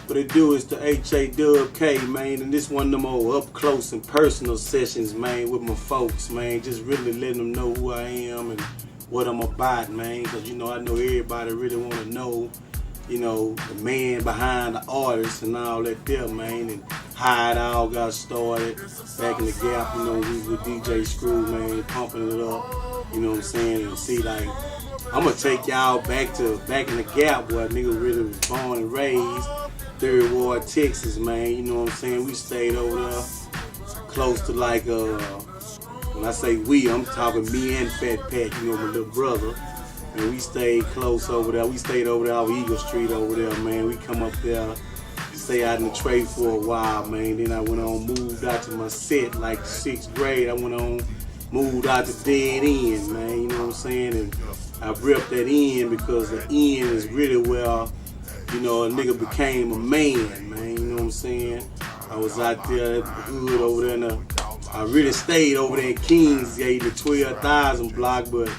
What it do is the H-A-Dub-K, man, and this one of them old up close and personal sessions, man, with my folks, man. Just really letting them know who I am and what I'm about, man. Because, you know, I know everybody really want to know, you know, the man behind the artist and all that there, man, and how it all got started back in the Gap. You know, we was with DJ Screw, man, pumping it up, you know what I'm saying, and see, like, I'm going to take y'all back in the Gap where a nigga really was born and raised. Third Ward, Texas, man, you know what I'm saying? We stayed over there close to like, when I say we, I'm talking me and Fat Pat, you know, my little brother. And we stayed close over there. We stayed over there off Eagle Street over there, man. We come up there, stay out in the trade for a while, man. Then I went on, moved out to my set, like 6th grade. I went on, moved out to Dead End, man, you know what I'm saying? And I ripped that end because the end is really where, you know, a nigga became a man, man, you know what I'm saying? I was out there at the hood over there, and I really stayed over there in Kingsgate, the 12,000 block, but,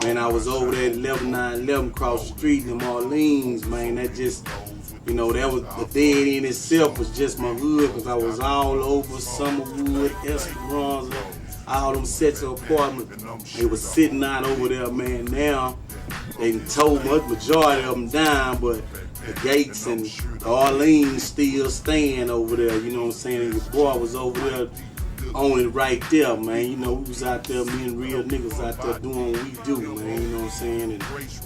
man, I was over there at 11911 across the street in Orleans, man. That just, you know, that was, the Dead End itself was just my hood, because I was all over Summerwood, Esperanza, all them sets of apartments. They was sitting out over there, man. Now, they told the majority of them down, but the Gates and the Orleans still staying over there, you know what I'm saying? And your boy was over there on it right there, man. You know, we was out there, me and real niggas out there doing what we do, man, you know what I'm saying? And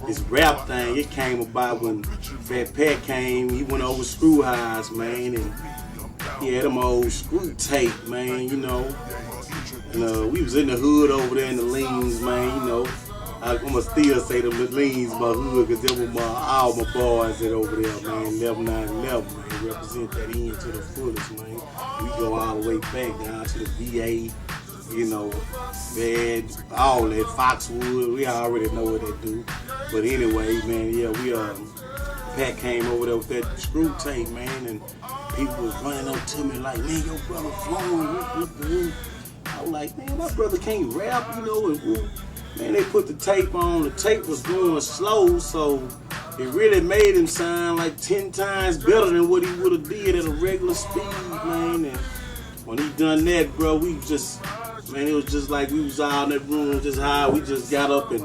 this rap thing, it came about when Fat Pat came, he went over Screw Highs, man, and he had them old screw tape, man, you know. And we was in the hood over there in the leans, man, you know. I'm gonna still say them leans my hood, because them were all my boys that over there, man. 11911, man. Represent that end to the fullest, man. We go all the way back down to the VA, you know, man, all that, Foxwood, we already know what they do. But anyway, man, yeah, Pat came over there with that screw tape, man, and people was running up to me like, man, your brother flowing, look. I was like, man, my brother can't rap, you know, and man, they put the tape on. The tape was going slow, so it really made him sound like 10 times better than what he would have did at a regular speed, man. And when he done that, bro, we just, man, it was just like we was all in that room just high. We just got up and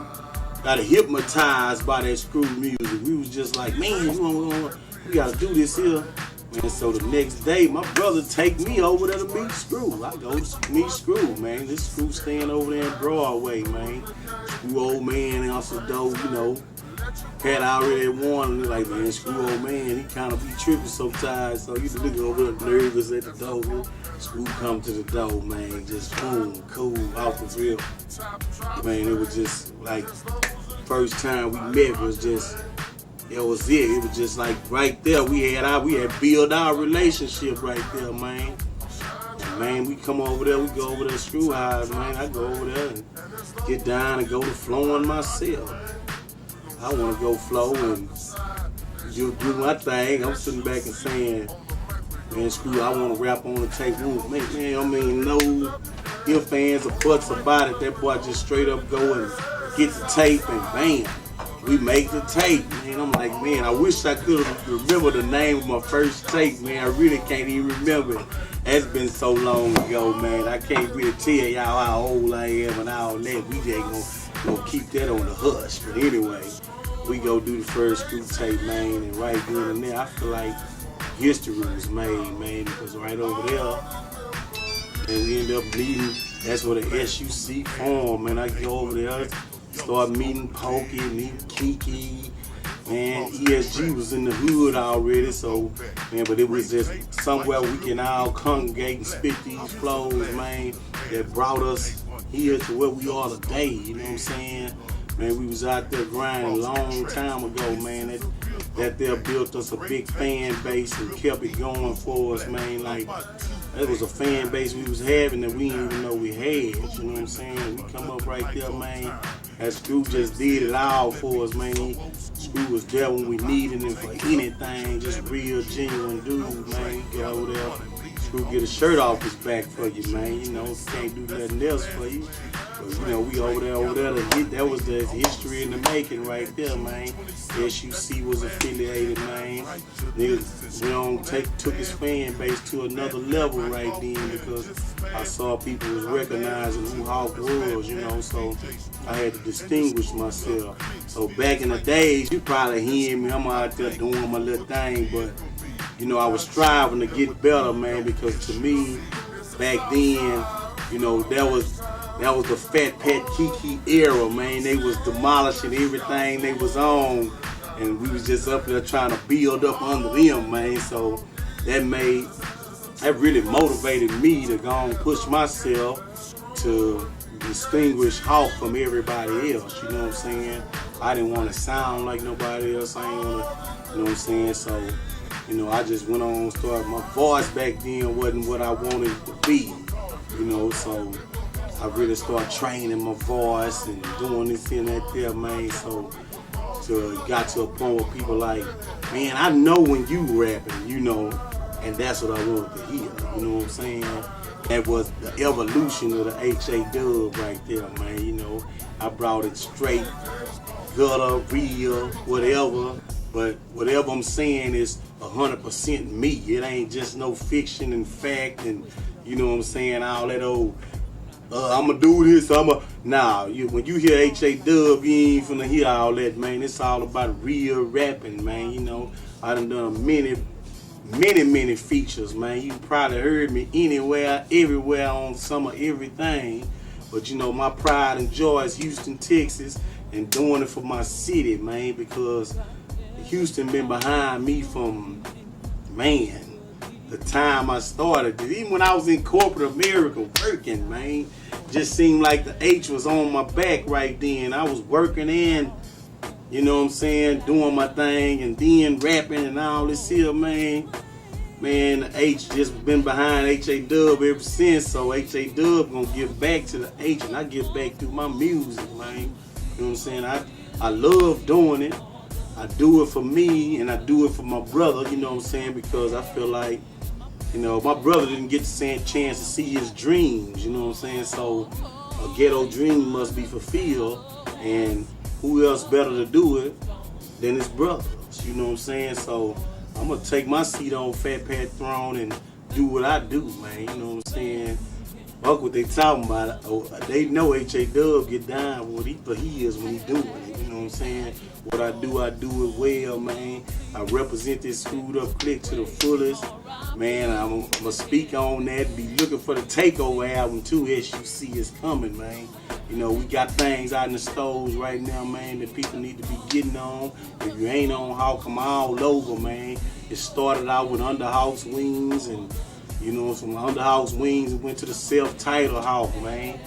got hypnotized by that Screw music. We was just like, man, we gotta do this here. And so the next day, my brother take me over there to meet Screw. I go to meet Screw, man. This Screw staying over there in Broadway, man. Screw old man and also though, you know, Pat already warned me like, man, Screw old man, he kind of be tripping sometimes. So you look over there nervous at the door. Screw come to the door, man, just boom, cool, off the rip. Man, it was just like, first time we met was just, it was it. It was just like right there. We had built our relationship right there, man. And man, we come over there, we go over there Screw Highs, man. I go over there and get down and go to flowing myself. I want to go flow and do my thing. I'm sitting back and saying, man, Screw, I want to rap on the tape room. Man, I mean, no ifs, ands, or buts about it. That boy just straight up go and get the tape and bam. We make the tape, man. I'm like, man, I wish I could remember the name of my first tape, man. I really can't even remember it. That's been so long ago, man. I can't really tell y'all how old I am and all that. We just gonna keep that on the hush. But anyway, we go do the first Screw tape, man. And right then and there, I feel like history was made, man. Because right over there, and we end up meeting, that's where the SUC formed, man. I go over there. Start meeting Pokey, meeting Kiki, man. ESG was in the hood already, so, man, but it was just somewhere we can all congregate and spit these flows, man, that brought us here to where we are today, you know what I'm saying? Man, we was out there grinding a long time ago, man. That there built us a big fan base and kept it going for us, man. Like, that was a fan base we was having that we didn't even know we had, you know what I'm saying? We come up right there, man. That Screw just did it all for us, man. Screw was there when we needed him for anything, just real, genuine dude, man. He got over there. people get a shirt off his back for you, man. You know, can't do nothing else for you. But, you know, we over there to get, that was the history in the making right there, man. SUC was affiliated, man. Niggas, you know, took his fan base to another level right then because I saw people was recognizing who Hawk was, you know, so I had to distinguish myself. So back in the days, you probably hear me, I'm out there doing my little thing, but you know, I was striving to get better, man, because to me, back then, you know, that was the Fat Pat Kiki era, man. They was demolishing everything they was on, and we was just up there trying to build up under them, man. So that really motivated me to go and push myself to distinguish Hawk from everybody else, you know what I'm saying? I didn't want to sound like nobody else, I ain't want to, you know what I'm saying? So, you know, I just went on, started, my voice back then wasn't what I wanted it to be, you know, so I really started training my voice and doing this and that there, man, so it got to a point where people like, man, I know when you rapping, you know, and that's what I wanted to hear, you know what I'm saying? That was the evolution of the H.A. Dub right there, man, you know. I brought it straight, gutter, real, whatever, but whatever I'm saying is 100% me. It ain't just no fiction and fact and, you know what I'm saying, all that old, I'ma do this, nah, when you hear H.A. Dub, you ain't finna hear all that, man. It's all about real rapping, man, you know. I done many features, man. You probably heard me anywhere, everywhere on some of everything. But you know, my pride and joy is Houston, Texas, and doing it for my city, man, because Houston been behind me from, man, the time I started. Even when I was in corporate America working, man, just seemed like the H was on my back right then. I was working in, you know what I'm saying, doing my thing and then rapping and all this here, man. Man, the H just been behind H.A. Dub ever since, so H.A. Dub gonna give back to the H, and I give back through my music, man. You know what I'm saying? I love doing it. I do it for me, and I do it for my brother, you know what I'm saying, because I feel like, you know, my brother didn't get the chance to see his dreams, you know what I'm saying, so a ghetto dream must be fulfilled, and who else better to do it than his brothers, you know what I'm saying, so I'm gonna take my seat on Fat Pat throne and do what I do, man, you know what I'm saying. Fuck what they talking about. Oh, they know H.A. Dub get down with what he is when he doing it, you know what I'm saying. What I do it well, man. I represent this screwed up clique to the fullest. Man, I'm gonna speak on that. Be looking for the Takeover album too. SUC is coming, man. You know, we got things out in the stores right now, man, that people need to be getting on. If you ain't on Hawk, I'm all over, man. It started out with Underhouse Wings and, you know, from Underhouse Wings and went to the self-titled Hawk, man.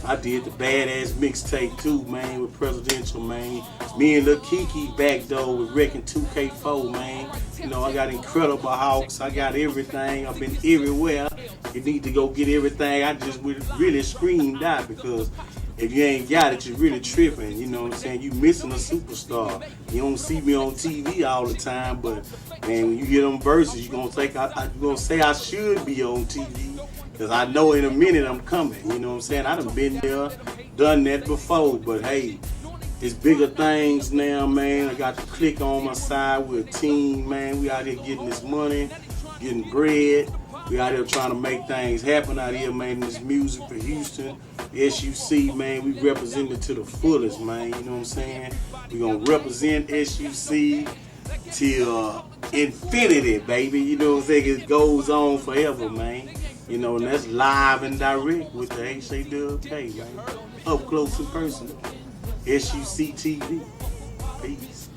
I did the Badass mixtape too, man, with Presidential, man. Me and Lil Kiki back though with Wrecking 2K4, man. You know, I got Incredible Hawks, I got everything, I've been everywhere. You need to go get everything. I just really screamed out because if you ain't got it, you're really tripping, you know what I'm saying? You missing a superstar. You don't see me on TV all the time, but man, when you hear them verses, you're gonna say I should be on TV. Cause I know in a minute I'm coming, you know what I'm saying? I done been there, done that before, but hey, it's bigger things now, man. I got the clique on my side, we're a team, man. We out here getting this money, getting bread. We out here trying to make things happen out here, man. This music for Houston, SUC, man. We represent it to the fullest, man. You know what I'm saying? We gonna represent SUC till infinity, baby. You know what I'm saying? It goes on forever, man. You know, and that's live and direct with the H.A. Dub K, man. Up close and personal. SUC TV. Peace.